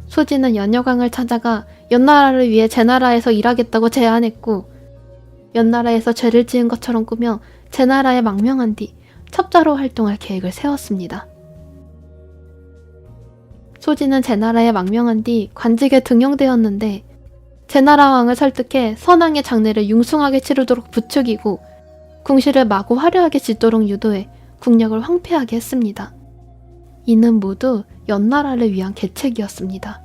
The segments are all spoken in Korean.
소진은 연여강을 찾아가 연나라를 위해 제나라에서 일하겠다고 제안했고, 연나라에서 죄를 지은 것처럼 꾸며 제나라에 망명한 뒤 첩자로 활동할 계획을 세웠습니다. 소진은 제나라에 망명한 뒤 관직에 등용되었는데, 제나라 왕을 설득해 선왕의 장례를 융숭하게 치르도록 부추기고 궁시를 마구 화려하게 짓도록 유도해 국력을 황폐하게 했습니다. 이는 모두 연나라를 위한 계책이었습니다.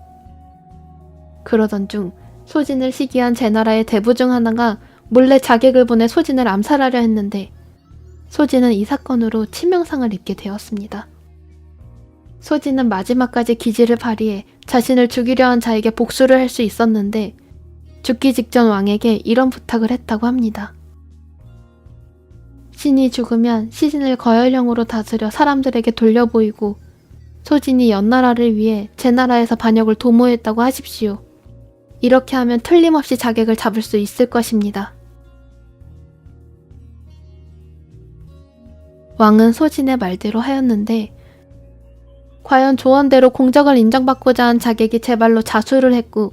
그러던 중 소진을 시기한 제나라의 대부 중 하나가 몰래 자객을 보내 소진을 암살하려 했는데, 소진은 이 사건으로 치명상을 입게 되었습니다. 소진은 마지막까지 기지를 발휘해 자신을 죽이려 한 자에게 복수를 할 수 있었는데, 죽기 직전 왕에게 이런 부탁을 했다고 합니다. 신이 죽으면 시신을 거열령으로 다스려 사람들에게 돌려보이고, 소진이 연나라를 위해 제나라에서 반역을 도모했다고 하십시오. 이렇게 하면 틀림없이 자객을 잡을 수 있을 것입니다. 왕은 소진의 말대로 하였는데, 과연 조언대로 공적을 인정받고자 한 자객이 제발로 자수를 했고,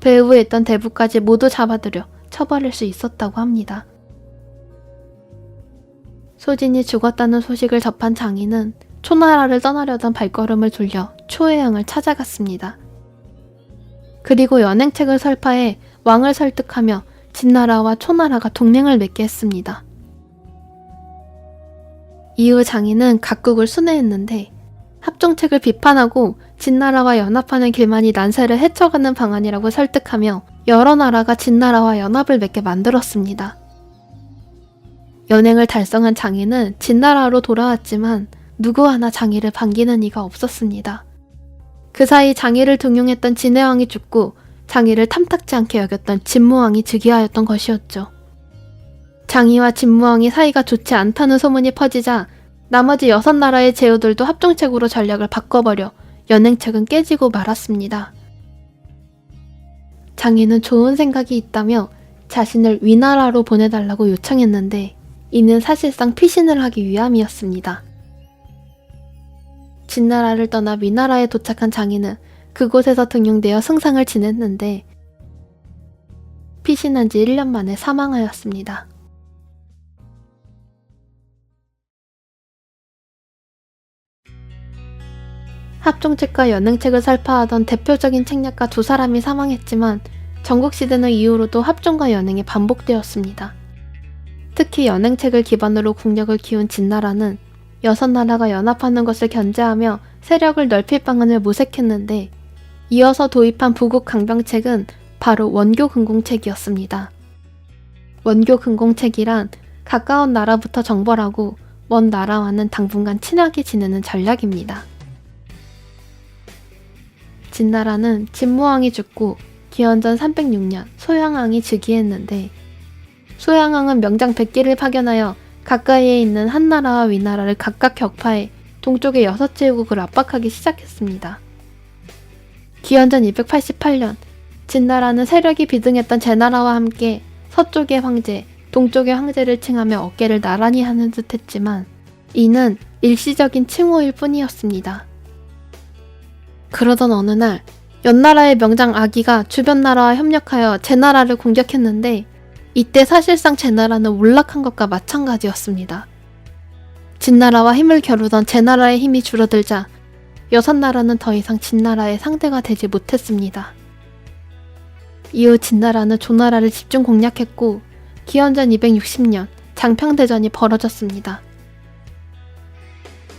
배후에 있던 대부까지 모두 잡아들여 처벌할 수 있었다고 합니다. 소진이 죽었다는 소식을 접한 장인은 초나라를 떠나려던 발걸음을 돌려 초해양을 찾아갔습니다. 그리고 연행책을 설파해 왕을 설득하며 진나라와 초나라가 동맹을 맺게 했습니다. 이후 장인은 각국을 순회했는데, 합종책을 비판하고 진나라와 연합하는 길만이 난세를 헤쳐가는 방안이라고 설득하며 여러 나라가 진나라와 연합을 맺게 만들었습니다. 연행을 달성한 장인은 진나라로 돌아왔지만 누구 하나 장이를 반기는 이가 없었습니다. 그 사이 장이를 등용했던 진해왕이 죽고 장이를 탐탁지 않게 여겼던 진무왕이 즉위하였던 것이었죠. 장이와 진무왕이 사이가 좋지 않다는 소문이 퍼지자 나머지 6나라의 제후들도 합종책으로 전략을 바꿔버려 연행책은 깨지고 말았습니다. 장인은 좋은 생각이 있다며 자신을 위나라로 보내달라고 요청했는데, 이는 사실상 피신을 하기 위함이었습니다. 진나라를 떠나 위나라에 도착한 장인은 그곳에서 등용되어 승상을 지냈는데, 피신한 지 1년 만에 사망하였습니다. 합종책과 연행책을 설파하던 대표적인 책략가 2사람이 사망했지만, 전국시대는 이후로도 합종과 연행이 반복되었습니다. 특히 연행책을 기반으로 국력을 키운 진나라는 6나라가 연합하는 것을 견제하며 세력을 넓힐 방안을 모색했는데, 이어서 도입한 부국 강병책은 바로 원교근공책이었습니다. 원교근공책이란 가까운 나라부터 정벌하고 먼 나라와는 당분간 친하게 지내는 전략입니다. 진나라는 진무왕이 죽고 기원전 306년 소양왕이 즉위했는데, 소양왕은 명장 100기를 파견하여 가까이에 있는 한나라와 위나라를 각각 격파해 동쪽의 6제국을 압박하기 시작했습니다. 기원전 288년 진나라는 세력이 비등했던 제나라와 함께 서쪽의 황제, 동쪽의 황제를 칭하며 어깨를 나란히 하는 듯 했지만, 이는 일시적인 칭호일 뿐이었습니다. 그러던 어느 날 연나라의 명장 아기가 주변 나라와 협력하여 제나라를 공격했는데, 이때 사실상 제나라는 몰락한 것과 마찬가지였습니다. 진나라와 힘을 겨루던 제나라의 힘이 줄어들자 6나라는 더 이상 진나라의 상대가 되지 못했습니다. 이후 진나라는 조나라를 집중 공략했고, 기원전 260년 장평대전이 벌어졌습니다.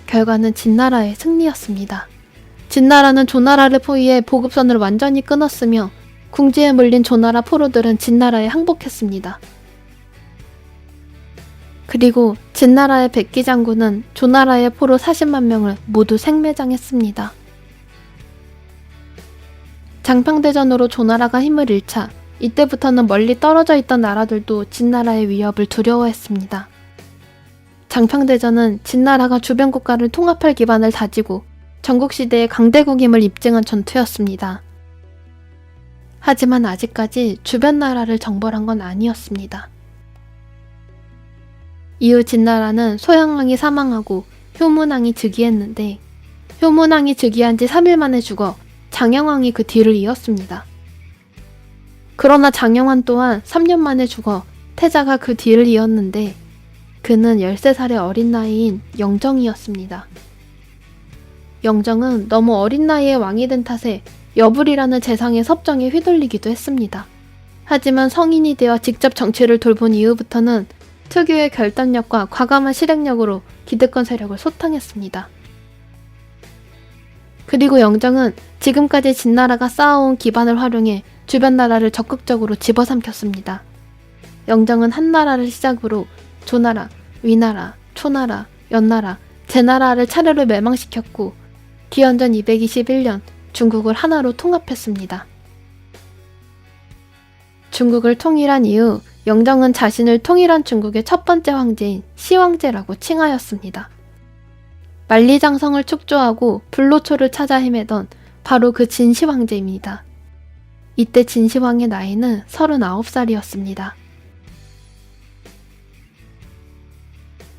결과는 진나라의 승리였습니다. 진나라는 조나라를 포위해 보급선을 완전히 끊었으며, 궁지에 몰린 조나라 포로들은 진나라에 항복했습니다. 그리고 진나라의 백기 장군은 조나라의 포로 40만 명을 모두 생매장했습니다. 장평대전으로 조나라가 힘을 잃자 이때부터는 멀리 떨어져 있던 나라들도 진나라의 위협을 두려워했습니다. 장평대전은 진나라가 주변 국가를 통합할 기반을 다지고 전국시대의 강대국임을 입증한 전투였습니다. 하지만 아직까지 주변 나라를 정벌한 건 아니었습니다. 이후 진나라는 소양왕이 사망하고 효문왕이 즉위했는데 효문왕이 즉위한 지 3일 만에 죽어 장영왕이 그 뒤를 이었습니다. 그러나 장영왕 또한 3년 만에 죽어 태자가 그 뒤를 이었는데 그는 13살의 어린 나이인 영정이었습니다. 영정은 너무 어린 나이에 왕이 된 탓에 여불이라는 재상의 섭정에 휘둘리기도 했습니다. 하지만 성인이 되어 직접 정치를 돌본 이후부터는 특유의 결단력과 과감한 실행력으로 기득권 세력을 소탕했습니다. 그리고 영정은 지금까지 진나라가 쌓아온 기반을 활용해 주변 나라를 적극적으로 집어삼켰습니다. 영정은 한나라를 시작으로 조나라, 위나라, 초나라, 연나라, 제나라를 차례로 멸망시켰고 기원전 221년 중국을 하나로 통합했습니다. 중국을 통일한 이후 영정은 자신을 통일한 중국의 첫 번째 황제인 시황제라고 칭하였습니다. 만리장성을 축조하고 불로초를 찾아 헤매던 바로 그 진시황제입니다. 이때 진시황의 나이는 39살이었습니다.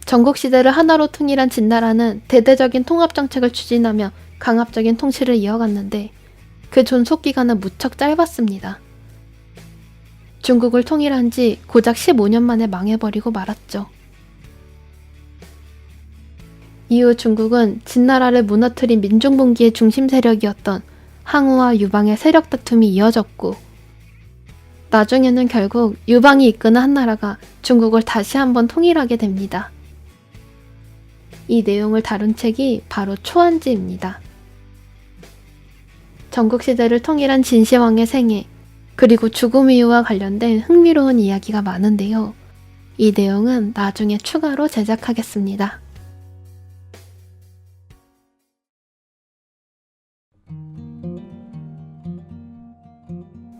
전국시대를 하나로 통일한 진나라는 대대적인 통합정책을 추진하며 강압적인 통치를 이어갔는데 그 존속기간은 무척 짧았습니다. 중국을 통일한 지 고작 15년 만에 망해버리고 말았죠. 이후 중국은 진나라를 무너뜨린 민중분기의 중심 세력이었던 항우와 유방의 세력 다툼이 이어졌고 나중에는 결국 유방이 이끄는 한나라가 중국을 다시 한번 통일하게 됩니다. 이 내용을 다룬 책이 바로 초안지입니다. 전국시대를 통일한 진시황의 생애, 그리고 죽음 이유와 관련된 흥미로운 이야기가 많은데요. 이 내용은 나중에 추가로 제작하겠습니다.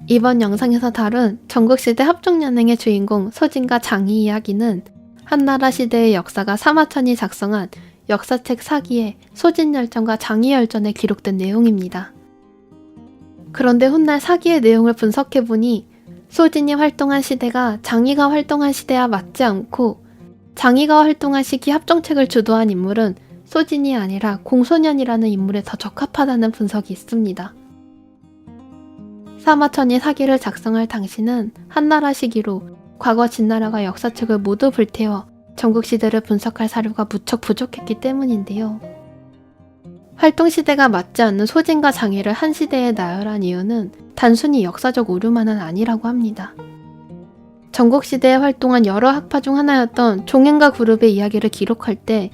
이번 영상에서 다룬 전국시대 합종연행의 주인공 소진과 장이 이야기는 한나라 시대의 역사가 사마천이 작성한 역사책 사기에 소진열전과 장이열전에 기록된 내용입니다. 그런데 훗날 사기의 내용을 분석해보니 소진이 활동한 시대가 장이가 활동한 시대와 맞지 않고 장이가 활동한 시기 합종책을 주도한 인물은 소진이 아니라 공소년이라는 인물에 더 적합하다는 분석이 있습니다. 사마천이 사기를 작성할 당시는 한나라 시기로 과거 진나라가 역사책을 모두 불태워 전국시대를 분석할 사료가 무척 부족했기 때문인데요. 활동시대가 맞지 않는 소진과 장애를 한 시대에 나열한 이유는 단순히 역사적 오류만은 아니라고 합니다. 전국시대에 활동한 여러 학파 중 하나였던 종행가 그룹의 이야기를 기록할 때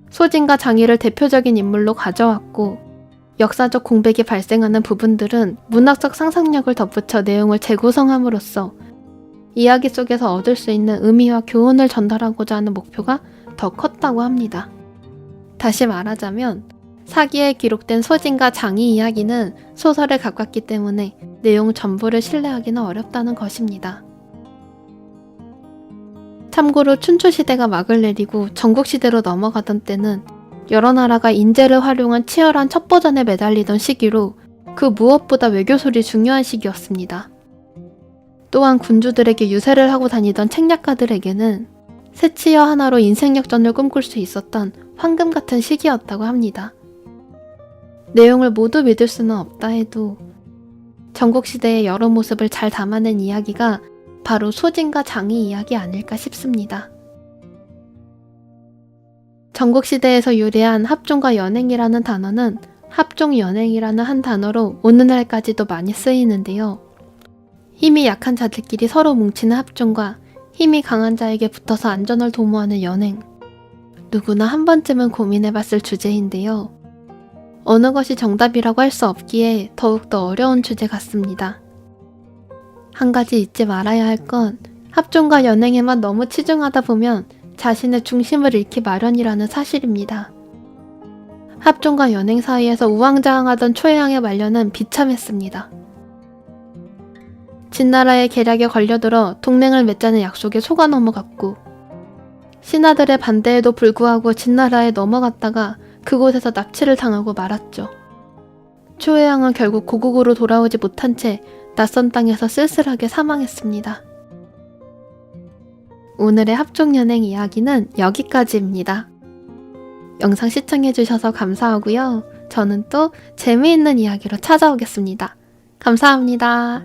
소진과 장애를 대표적인 인물로 가져왔고 역사적 공백이 발생하는 부분들은 문학적 상상력을 덧붙여 내용을 재구성함으로써 이야기 속에서 얻을 수 있는 의미와 교훈을 전달하고자 하는 목표가 더 컸다고 합니다. 다시 말하자면 사기에 기록된 소진과 장이 이야기는 소설에 가깝기 때문에 내용 전부를 신뢰하기는 어렵다는 것입니다. 참고로 춘추시대가 막을 내리고 전국시대로 넘어가던 때는 여러 나라가 인재를 활용한 치열한 첩보전에 매달리던 시기로 그 무엇보다 외교술이 중요한 시기였습니다. 또한 군주들에게 유세를 하고 다니던 책략가들에게는 새치여 하나로 인생 역전을 꿈꿀 수 있었던 황금 같은 시기였다고 합니다. 내용을 모두 믿을 수는 없다 해도 전국시대의 여러 모습을 잘 담아낸 이야기가 바로 소진과 장이 이야기 아닐까 싶습니다. 전국시대에서 유래한 합종과 연행이라는 단어는 합종연행이라는 한 단어로 오늘날까지도 많이 쓰이는데요. 힘이 약한 자들끼리 서로 뭉치는 합종과 힘이 강한 자에게 붙어서 안전을 도모하는 연행. 누구나 한 번쯤은 고민해봤을 주제인데요. 어느 것이 정답이라고 할 수 없기에 더욱더 어려운 주제 같습니다. 한 가지 잊지 말아야 할 건 합종과 연행에만 너무 치중하다 보면 자신의 중심을 잃기 마련이라는 사실입니다. 합종과 연행 사이에서 우왕좌왕하던 초해왕의 말년은 비참했습니다. 진나라의 계략에 걸려들어 동맹을 맺자는 약속에 속아 넘어갔고 신하들의 반대에도 불구하고 진나라에 넘어갔다가 그곳에서 납치를 당하고 말았죠. 초해왕은 결국 고국으로 돌아오지 못한 채 낯선 땅에서 쓸쓸하게 사망했습니다. 오늘의 합종연행 이야기는 여기까지입니다. 영상 시청해주셔서 감사하고요. 저는 또 재미있는 이야기로 찾아오겠습니다. 감사합니다.